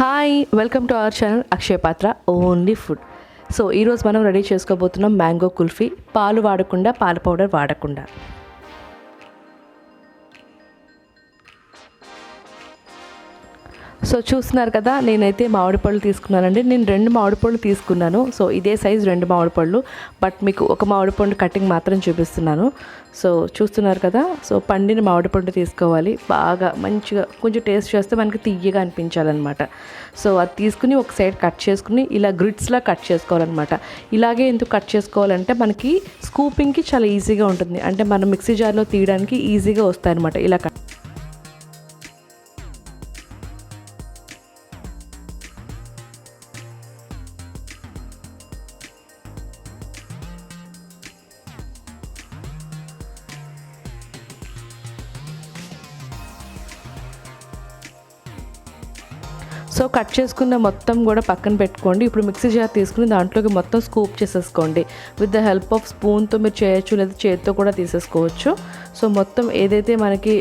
Hi welcome to our channel Akshaya Patra only food. So ఈరోజు మనం ready చేసుకోబోతున్నాం mango kulfi. పాలు వాడకుండా, పాల పౌడర్ వాడకుండా. సో చూస్తున్నారు కదా, నేనైతే మామిడి పళ్ళు తీసుకున్నానండి. నేను 2 మామిడి పళ్ళు తీసుకున్నాను. సో ఇదే సైజ్ 2 మామిడి పళ్ళు, బట్ మీకు ఒక మామిడి పండు కటింగ్ మాత్రం చూపిస్తున్నాను. సో చూస్తున్నారు కదా, సో పండిన మామిడి పండు తీసుకోవాలి. బాగా మంచిగా కొంచెం టేస్ట్ చేస్తే మనకి తియ్యగా అనిపించాలన్నమాట. సో అది తీసుకుని ఒక సైడ్ కట్ చేసుకుని ఇలా గ్రిడ్స్లా కట్ చేసుకోవాలన్నమాట. ఇలాగే ఎందుకు కట్ చేసుకోవాలంటే మనకి స్కూపింగ్కి చాలా ఈజీగా ఉంటుంది. అంటే మనం మిక్సీ జార్లో తీయడానికి ఈజీగా వస్తాయి అన్నమాట ఇలా కట్. సో కట్ చేసుకున్న మొత్తం కూడా పక్కన పెట్టుకోండి. ఇప్పుడు మిక్సీ జార్ తీసుకుని దాంట్లోకి మొత్తం స్కూప్ చేసేసుకోండి. విత్ ద హెల్ప్ ఆఫ్ స్పూన్తో మీరు చేయొచ్చు, లేదా చేతితో కూడా తీసేసుకోవచ్చు. సో మొత్తం ఏదైతే మనకి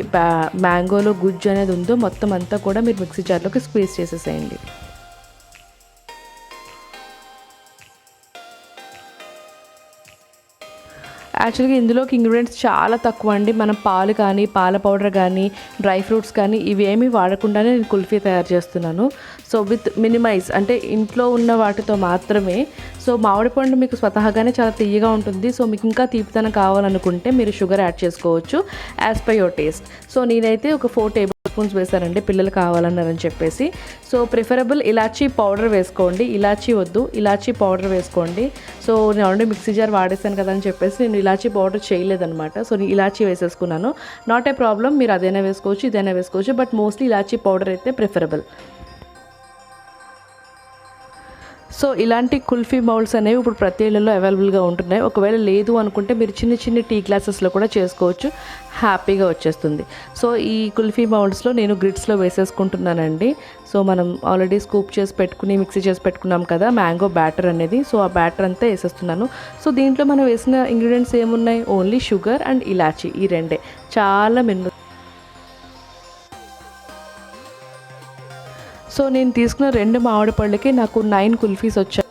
మ్యాంగోలో గుజ్జు అనేది ఉందో మొత్తం అంతా కూడా మీరు మిక్సీ జార్లోకి స్క్వీజ్ చేసేసేయండి. యాక్చువల్గా ఇందులోకి ఇంగ్రీడియంట్స్ చాలా తక్కువ అండి. మనం పాలు కానీ, పాల పౌడర్ కానీ, డ్రై ఫ్రూట్స్ కానీ ఇవి ఏమీ వాడకుండానే నేను కుల్ఫీ తయారు చేస్తున్నాను. సో విత్ మినిమైజ్, అంటే ఇంట్లో ఉన్న వాటితో మాత్రమే. సో మామిడి పండు మీకు స్వతహాగానే చాలా తియ్యగా ఉంటుంది. సో మీకు ఇంకా తీపితనం కావాలనుకుంటే మీరు షుగర్ యాడ్ చేసుకోవచ్చు as per your taste. So నేనైతే ఒక 4 టేబుల్ స్పూన్స్ వేసానండి, పిల్లలు కావాలన్నారని చెప్పేసి. సో ప్రిఫరబుల్ ఇలాచీ పౌడర్ వేసుకోండి. ఇలాచీ వద్దు, ఇలాచీ పౌడర్ వేసుకోండి. సో నేను ఆల్రెడీ మిక్సీ జార్ వాడేసాను కదా అని చెప్పేసి నేను ఇలాచీ పౌడర్ చేయలేదన్నమాట. సో నేను ఇలాచీ వేసేసుకున్నాను. నాట్ ఏ ప్రాబ్లం, మీరు అదైనా వేసుకోవచ్చు, ఇదైనా వేసుకోవచ్చు, బట్ మోస్ట్లీ ఇలాచీ పౌడర్ అయితే ప్రిఫరబుల్. సో ఇలాంటి కుల్ఫీ మౌల్డ్స్ అనేవి ఇప్పుడు ప్రతి ఇళ్ళలో అవైలబుల్గా ఉంటున్నాయి. ఒకవేళ లేదు అనుకుంటే మీరు చిన్న చిన్న టీ గ్లాసెస్లో కూడా చేసుకోవచ్చు, హ్యాపీగా వచ్చేస్తుంది. సో ఈ కుల్ఫీ మౌల్డ్స్లో నేను గ్రిడ్స్లో వేసేసుకుంటున్నానండి. సో మనం ఆల్రెడీ స్కూప్ చేసి పెట్టుకుని మిక్సీ చేసి పెట్టుకున్నాం కదా మ్యాంగో బ్యాటర్ అనేది. సో ఆ బ్యాటర్ అంతా వేసేస్తున్నాను. సో దీంట్లో మనం వేసిన ఇంగ్రీడియంట్స్ ఏమున్నాయి, ఓన్లీ షుగర్ అండ్ ఇలాచీ, ఈ రెండే. చాలా సో నేను తీసుకున్న 2 మామిడి పళ్ళకి నాకు 9 కుల్ఫీస్ వచ్చాయి.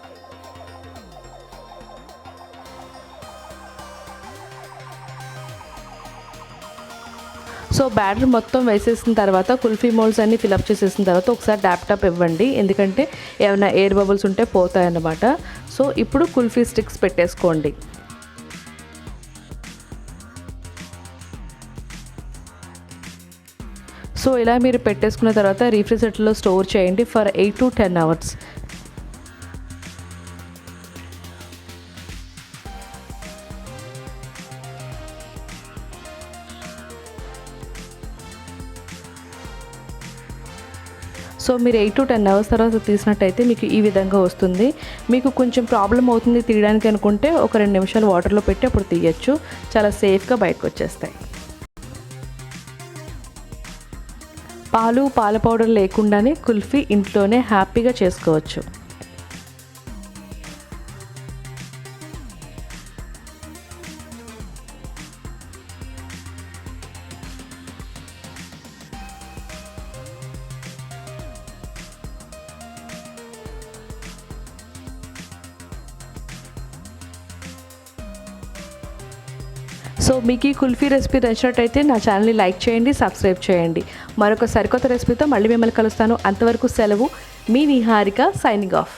సో బ్యాటర్ మొత్తం వేసేసిన తర్వాత కుల్ఫీ మోల్డ్స్ అన్ని ఫిలప్ చేసేసిన తర్వాత ఒకసారి టాప్ ఇవ్వండి, ఎందుకంటే ఏమైనా ఎయిర్ బబుల్స్ ఉంటే పోతాయన్నమాట. సో ఇప్పుడు కుల్ఫీ స్టిక్స్ పెట్టేసుకోండి. సో ఇలా మీరు పెట్టేసుకున్న తర్వాత రీఫ్రిజరేటర్లో స్టోర్ చేయండి ఫర్ 8 to 10 అవర్స్. సో మీరు 8 to 10 అవర్స్ తర్వాత తీసినట్టయితే మీకు ఈ విధంగా వస్తుంది. మీకు కొంచెం ప్రాబ్లం అవుతుంది తీయడానికి అనుకుంటే ఒక 2 నిమిషాలు వాటర్లో పెట్టి అప్పుడు తీయచ్చు. చాలా సేఫ్గా బయటకు వచ్చేస్తాయి. పాలు, పాల పౌడర్ లేకుండానే కుల్ఫీ ఇంట్లోనే హ్యాపీగా చేసుకోవచ్చు. సో మీకు ఈ కుల్ఫీ రెసిపీ నచ్చినట్టయితే నా ఛానల్ని లైక్ చేయండి, సబ్స్క్రైబ్ చేయండి. మరొక సరికొత్త రెసిపీతో మళ్ళీ మిమ్మల్ని కలుస్తాను. అంతవరకు సెలవు. మీ నిహారిక, సైనింగ్ ఆఫ్.